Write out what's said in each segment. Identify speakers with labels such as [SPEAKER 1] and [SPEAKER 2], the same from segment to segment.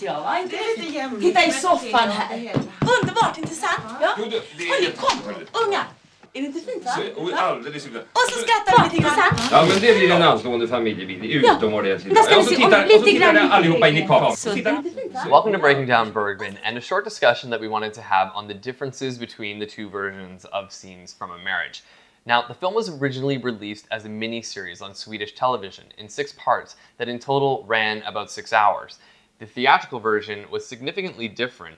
[SPEAKER 1] tänkte jag, va? Titta i soffan här. Underbart intressant. Ja. Hörni, kom, unga. Är det inte fint, va?
[SPEAKER 2] Alldeles.
[SPEAKER 1] Och så skrattar vi lite grann.
[SPEAKER 2] Ja, men det blir en anslående familjebild. Utomordentligt.
[SPEAKER 1] Ja, och så tittar
[SPEAKER 2] allihopa in i kameran.
[SPEAKER 3] Welcome to Breaking Down Bergman, and a short discussion that we wanted to have on the differences between the two versions of scenes from a marriage. Now, the film was originally released as a mini-series on Swedish television in 6 parts that in total ran about 6 hours. The theatrical version was significantly different,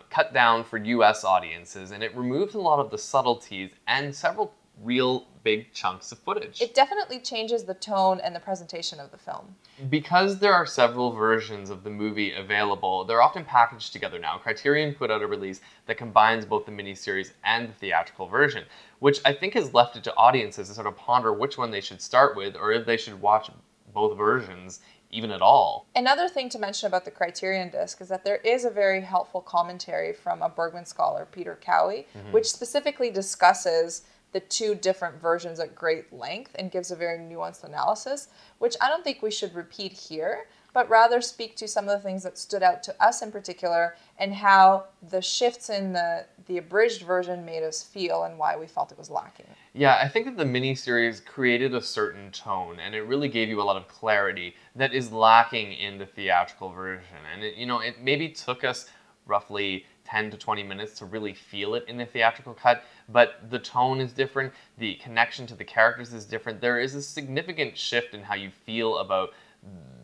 [SPEAKER 3] cut down for US audiences, and it removed a lot of the subtleties and several real big chunks of footage.
[SPEAKER 4] It definitely changes the tone and the presentation of the film.
[SPEAKER 3] Because there are several versions of the movie available, they're often packaged together now. Criterion put out a release that combines both the miniseries and the theatrical version, which I think has left it to audiences to sort of ponder which one they should start with, or if they should watch both versions even at all.
[SPEAKER 4] Another thing to mention about the Criterion disc is that there is a very helpful commentary from a Bergman scholar, Peter Cowie, which specifically discusses the 2 different versions at great length and gives a very nuanced analysis, which I don't think we should repeat here, but rather speak to some of the things that stood out to us in particular and how the shifts in the abridged version made us feel and why we felt it was lacking.
[SPEAKER 3] Yeah, I think that the miniseries created a certain tone, and it really gave you a lot of clarity that is lacking in the theatrical version. And it maybe took us roughly 10 to 20 minutes to really feel it in the theatrical cut, but the tone is different, the connection to the characters is different. There is a significant shift in how you feel about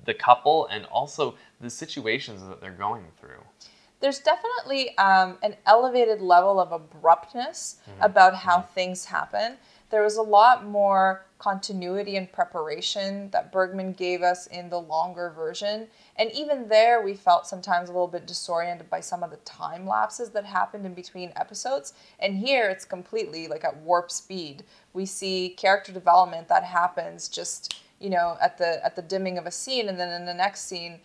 [SPEAKER 3] the couple and also the situations that they're going through.
[SPEAKER 4] There's definitely an elevated level of abruptness about how things happen. There was a lot more continuity and preparation that Bergman gave us in the longer version. And even there, we felt sometimes a little bit disoriented by some of the time lapses that happened in between episodes. And here, it's completely like at warp speed. We see character development that happens just, at the dimming of a scene, and then in the next scene,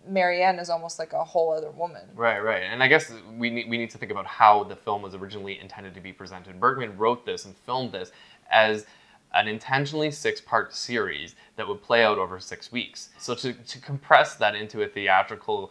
[SPEAKER 4] Marianne is almost like a whole other woman.
[SPEAKER 3] Right. And I guess we need to think about how the film was originally intended to be presented. Bergman wrote this and filmed this as an intentionally 6-part series that would play out over 6 weeks. So to compress that into a theatrical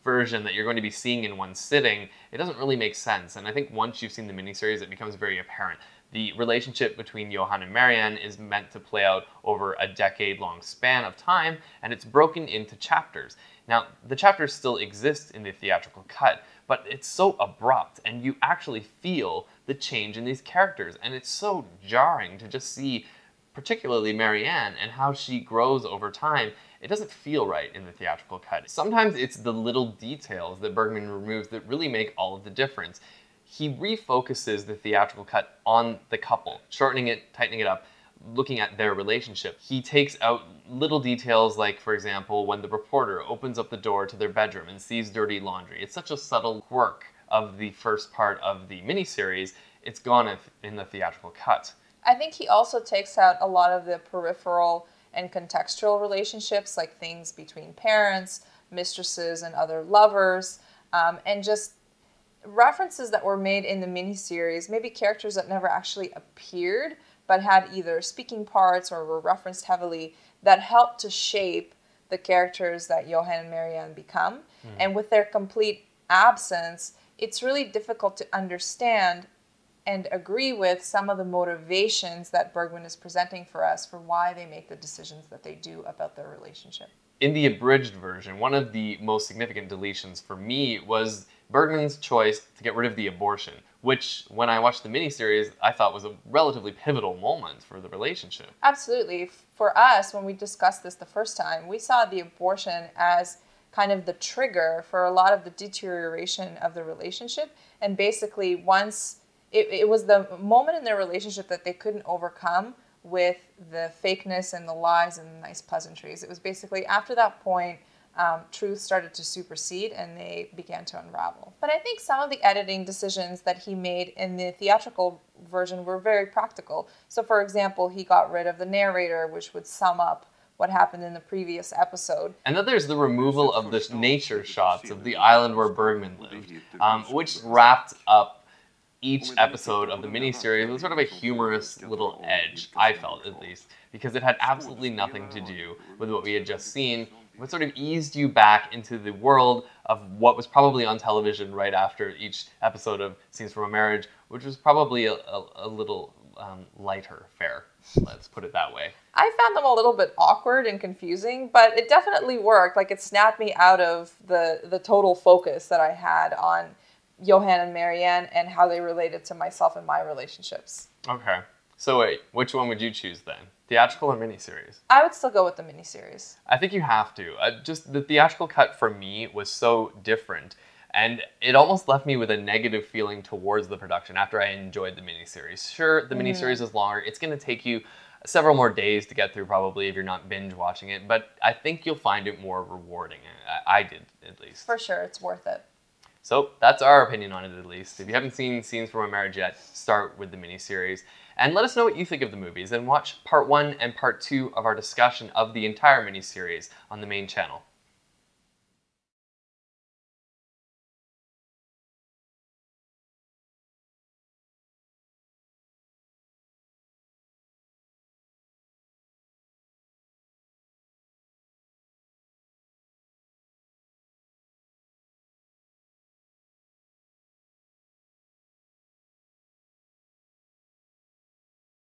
[SPEAKER 3] version that you're going to be seeing in one sitting, it doesn't really make sense. And I think once you've seen the miniseries, it becomes very apparent. The relationship between Johan and Marianne is meant to play out over a decade-long span of time, and it's broken into chapters. Now, the chapters still exist in the theatrical cut, but it's so abrupt, and you actually feel the change in these characters, and it's so jarring to just see, particularly Marianne, and how she grows over time. It doesn't feel right in the theatrical cut. Sometimes it's the little details that Bergman removes that really make all of the difference. He refocuses the theatrical cut on the couple, shortening it, tightening it up, looking at their relationship. He takes out little details like, for example, when the reporter opens up the door to their bedroom and sees dirty laundry. It's such a subtle quirk of the first part of the miniseries. It's gone in the theatrical cut.
[SPEAKER 4] I think he also takes out a lot of the peripheral and contextual relationships, like things between parents, mistresses, and other lovers, and just references that were made in the miniseries, maybe characters that never actually appeared, but had either speaking parts or were referenced heavily, that helped to shape the characters that Johan and Marianne become. And with their complete absence, it's really difficult to understand and agree with some of the motivations that Bergman is presenting for us for why they make the decisions that they do about their relationship.
[SPEAKER 3] In the abridged version, one of the most significant deletions for me was Bergman's choice to get rid of the abortion, which, when I watched the miniseries, I thought was a relatively pivotal moment for the relationship.
[SPEAKER 4] Absolutely. For us, when we discussed this the first time, we saw the abortion as kind of the trigger for a lot of the deterioration of the relationship. And basically, once it was the moment in their relationship that they couldn't overcome with the fakeness and the lies and the nice pleasantries. It was basically after that point, truth started to supersede and they began to unravel. But I think some of the editing decisions that he made in the theatrical version were very practical. So for example, he got rid of the narrator, which would sum up what happened in the previous episode.
[SPEAKER 3] And then there's the removal of the nature shots of the island where Bergman lived, which wrapped up each episode of the miniseries with sort of a humorous little edge, I felt at least, because it had absolutely nothing to do with what we had just seen, What sort of eased you back into the world of what was probably on television right after each episode of Scenes from a Marriage, which was probably a little lighter fare, let's put it that way.
[SPEAKER 4] I found them a little bit awkward and confusing, but it definitely worked. Like, it snapped me out of the total focus that I had on Johan and Marianne and how they related to myself and my relationships.
[SPEAKER 3] Okay. So wait, which one would you choose then? Theatrical or miniseries?
[SPEAKER 4] I would still go with the miniseries.
[SPEAKER 3] I think you have to. Just the theatrical cut for me was so different, and it almost left me with a negative feeling towards the production after I enjoyed the miniseries. Sure, the miniseries is longer. It's going to take you several more days to get through probably if you're not binge watching it, but I think you'll find it more rewarding. I did, at least.
[SPEAKER 4] For sure, it's worth it.
[SPEAKER 3] So that's our opinion on it, at least. If you haven't seen Scenes from a Marriage yet, start with the miniseries. And let us know what you think of the movies, and watch part 1 and part 2 of our discussion of the entire miniseries on the main channel.